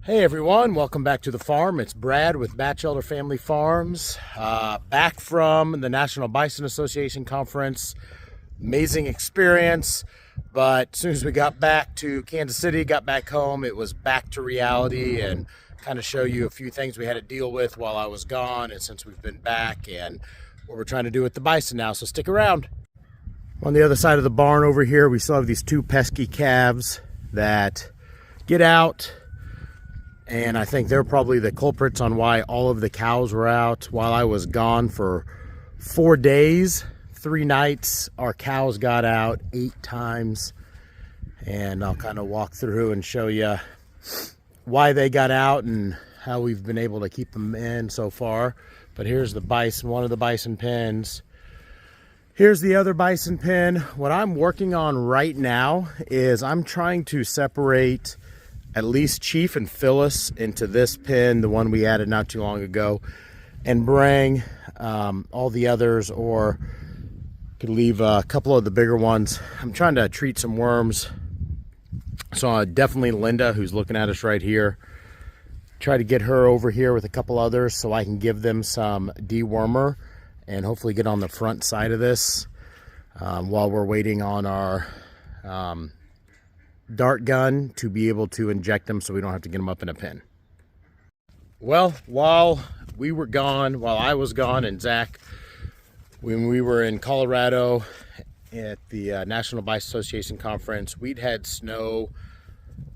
Hey everyone, welcome back to the farm. It's Brad with Batchelder Family Farms. Back from the National Bison Association Conference. Amazing experience, but as soon as we got back to Kansas City, got back home, it was back to reality and kind of show you a few things we had to deal with while I was gone and since we've been back and what we're trying to do with the bison now, so stick around. On the other side of the barn over here, we still have these two pesky calves that get out. And I think they're probably the culprits on why all of the cows were out while I was gone for 4 days, 3 nights. Our cows got out 8 times. And I'll kind of walk through and show you why they got out and how we've been able to keep them in so far. But here's the bison, one of the bison pens. Here's the other bison pen. What I'm working on right now is I'm trying to separate at least Chief and Phyllis into this pen, the one we added not too long ago, and bring all the others, or could leave a couple of the bigger ones. I'm trying to treat some worms. So definitely Linda, who's looking at us right here. Try to get her over here with a couple others so I can give them some dewormer and hopefully get on the front side of this while we're waiting on our dart gun to be able to inject them so we don't have to get them up in a pen. Well, while we were gone, while I was gone, and Zach, when we were in Colorado at the National Bison Association Conference, we'd had snow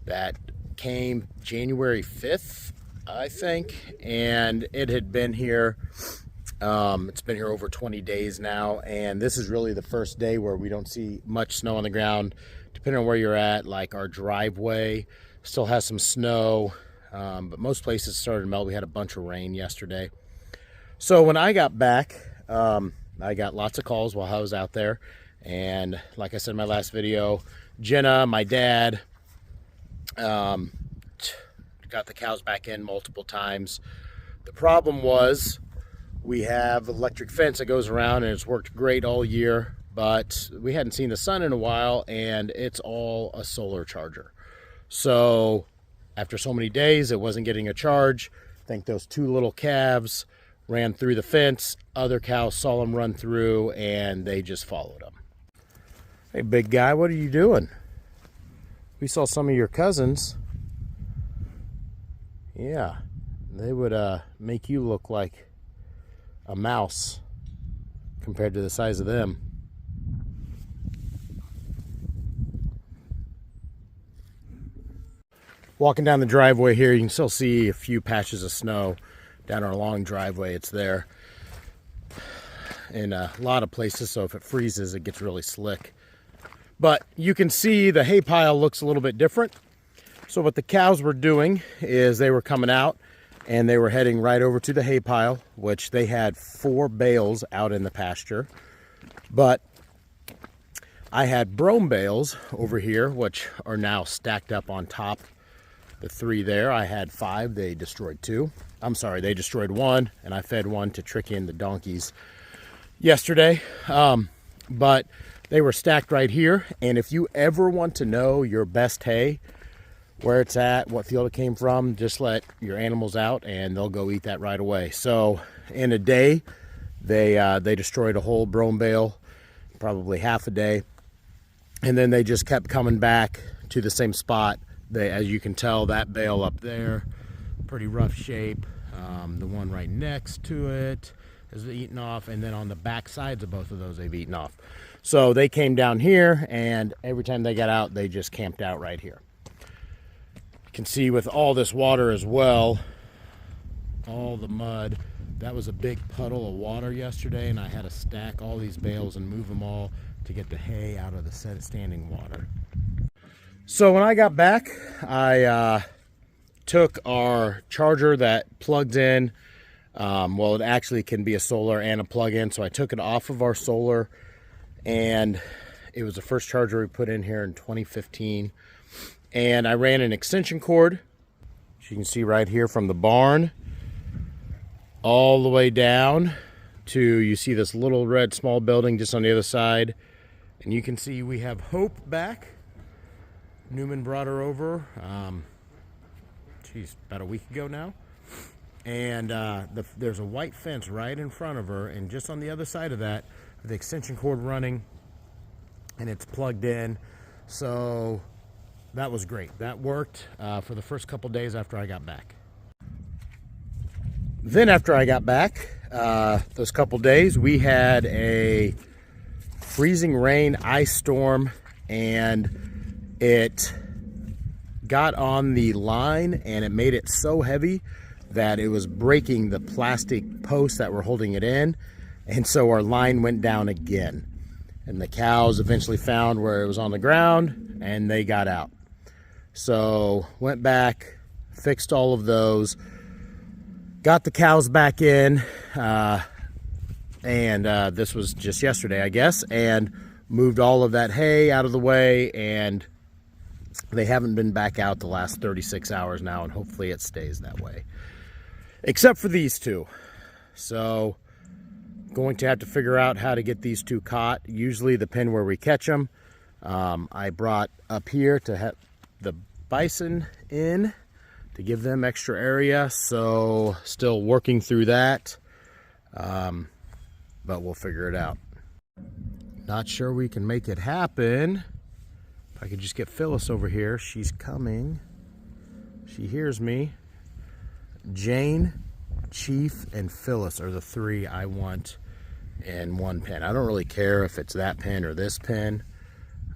that came January 5th, I think, and it had been here. It's been here over 20 days now, and this is really the first day where we don't see much snow on the ground. Depending on where you're at, like our driveway still has some snow, but most places started to melt. We had a bunch of rain yesterday. So when I got back, I got lots of calls while I was out there. And like I said in my last video, Jenna, my dad, got the cows back in multiple times. The problem was we have electric fence that goes around and it's worked great all year. But we hadn't seen the sun in a while, and it's all a solar charger. So after so many days, it wasn't getting a charge. I think those 2 little calves ran through the fence. Other cows saw them run through, and they just followed them. Hey, big guy, what are you doing? We saw some of your cousins. Yeah, they would make you look like a mouse compared to the size of them. Walking down the driveway here, you can still see a few patches of snow down our long driveway. It's there in a lot of places, so if it freezes, it gets really slick. But you can see the hay pile looks a little bit different. So what the cows were doing is they were coming out and they were heading right over to the hay pile, which they had 4 bales out in the pasture. But I had brome bales over here, which are now stacked up on top. The 3 there, I had 5, they destroyed 2. I'm sorry, they destroyed 1, and I fed 1 to trick in the donkeys yesterday. But they were stacked right here, and if you ever want to know your best hay, where it's at, what field it came from, just let your animals out, and they'll go eat that right away. So in a day, they destroyed a whole brome bale, probably half a day, and then they just kept coming back to the same spot. As you can tell, that bale up there, pretty rough shape. The one right next to it is eaten off, and then on the back sides of both of those, they've eaten off. So they came down here, and every time they got out, they just camped out right here. You can see with all this water as well, all the mud. That was a big puddle of water yesterday, and I had to stack all these bales and move them all to get the hay out of the standing water. So when I got back, I took our charger that plugged in. Well, it actually can be a solar and a plug-in, so I took it off of our solar, and it was the first charger we put in here in 2015. And I ran an extension cord, as you can see right here, from the barn all the way down to, you see this little red small building just on the other side, and you can see we have Hope back. Newman brought her over. geez, about a week ago now. And there's a white fence right in front of her, and just on the other side of that, the extension cord running, and it's plugged in. So that was great. That worked for the first couple days after I got back. Then after I got back, those couple days, we had a freezing rain ice storm, and it got on the line, and it made it so heavy that it was breaking the plastic posts that were holding it in. And so our line went down again. And the cows eventually found where it was on the ground, and they got out. So went back, fixed all of those, got the cows back in, and this was just yesterday, I guess, and moved all of that hay out of the way, and they haven't been back out the last 36 hours now, and hopefully it stays that way. Except for these two. So going to have to figure out how to get these two caught. Usually the pen where we catch them, I brought up here to have the bison in to give them extra area. So still working through that, but we'll figure it out. Not sure we can make it happen. If I could just get Phyllis over here. She's coming. She hears me. Jane, Chief, and Phyllis are the three I want in one pen. I don't really care if it's that pen or this pen.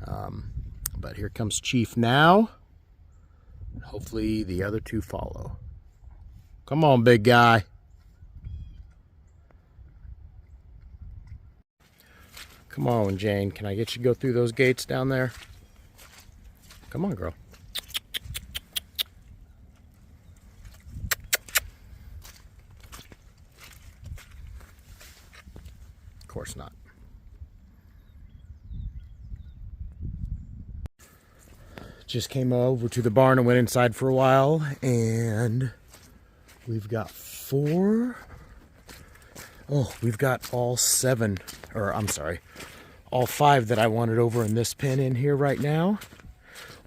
But here comes Chief now. Hopefully the other two follow. Come on, big guy. Come on, Jane. Can I get you to go through those gates down there? Come on, girl. Of course not. Just came over to the barn and went inside for a while, and we've got we've got all five that I wanted over in this pen in here right now.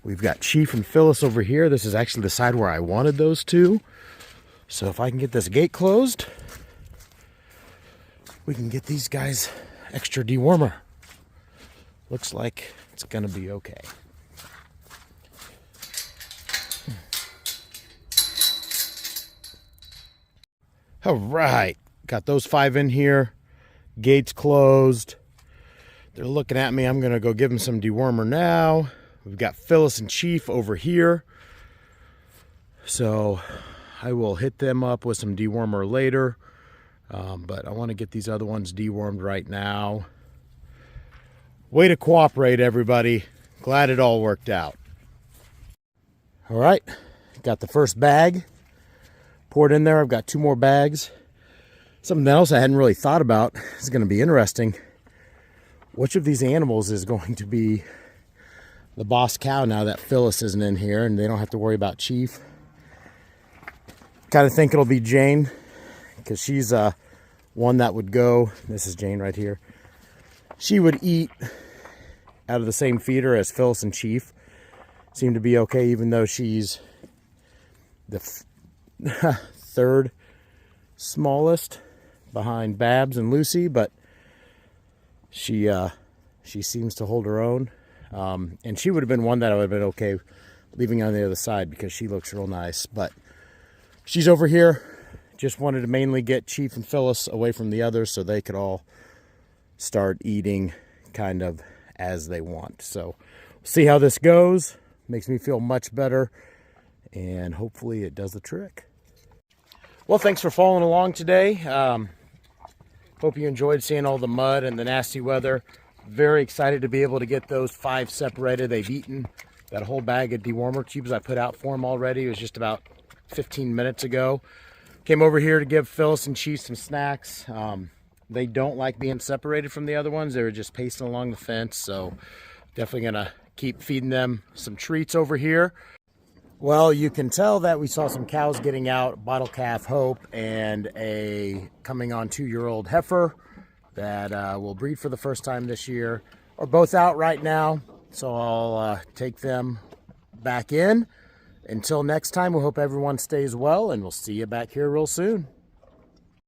We've got Chief and Phyllis over here. This is actually the side where I wanted those two. So if I can get this gate closed, we can get these guys extra dewormer. Looks like it's gonna be okay. All right, got those five in here. Gates closed. They're looking at me. I'm gonna go give them some dewormer now. We've got Phyllis and Chief over here. So I will hit them up with some dewormer later. But I want to get these other ones dewormed right now. Way to cooperate, everybody. Glad it all worked out. All right, got the first bag poured in there. I've got two more bags. Something else I hadn't really thought about is going to be interesting. Which of these animals is going to be the boss cow now that Phyllis isn't in here and they don't have to worry about Chief? Kind of think it'll be Jane, because she's one that would go. This is Jane right here. She would eat out of the same feeder as Phyllis and Chief. Seem to be okay, even though she's the third smallest behind Babs and Lucy, but she seems to hold her own. And she would have been one that I would have been okay leaving on the other side because she looks real nice. But she's over here. Just wanted to mainly get Chief and Phyllis away from the others so they could all start eating kind of as they want. So we'll see how this goes. Makes me feel much better, and hopefully it does the trick. Well, thanks for following along today. Hope you enjoyed seeing all the mud and the nasty weather. Very excited to be able to get those five separated. They've eaten that whole bag of dewormer tubes I put out for them already. It was just about 15 minutes ago. Came over here to give Phyllis and Chief some snacks. They don't like being separated from the other ones. They were just pacing along the fence, so definitely gonna keep feeding them some treats over here. Well, you can tell that we saw some cows getting out, bottle calf Hope and a coming on 2-year-old heifer that will breed for the first time this year. Are both out right now, so I'll take them back in Until next time, we hope everyone stays well, and we'll see you back here real soon.